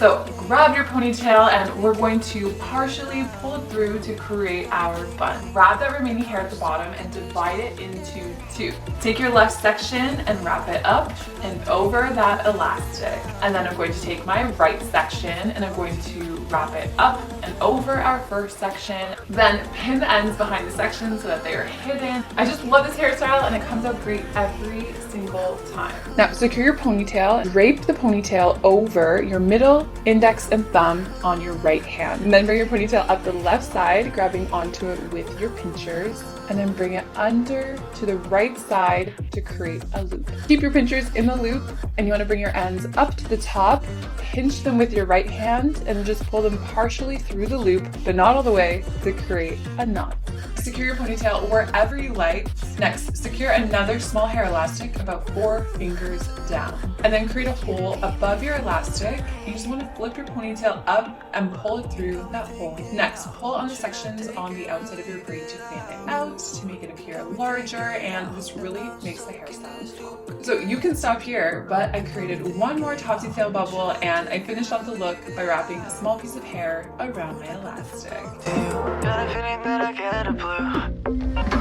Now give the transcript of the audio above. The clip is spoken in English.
So grab your ponytail and we're going to partially pull it through to create our bun. Wrap that remaining hair at the bottom and divide it into two. Take your left section and wrap it up and over that elastic. And then I'm going to take my right section and I'm going to wrap it up and over our first section. Then pin the ends behind the section so that they are hidden. I just love this hairstyle and it comes out great every single time. Now secure your ponytail, drape the ponytail over your middle, index, and thumb on your right hand. And then bring your ponytail up the left side, grabbing onto it with your pinchers, and then bring it under to the right side to create a loop. Keep your pinchers in the loop and you want to bring your ends up to the top, pinch them with your right hand and just pull them partially through the loop, but not all the way, to create a knot. Secure your ponytail wherever you like. Next, secure another small hair elastic about 4 fingers down. And then create a hole above your elastic. You just want to flip your ponytail up and pull it through that hole. Next, pull on the sections on the outside of your braid to fan it out to make it appear larger, and this really makes the hairstyle. So you can stop here, but I created one more topsy tail bubble and I finished off the look by wrapping a small piece of hair around my elastic. Got a feeling that I get a blue.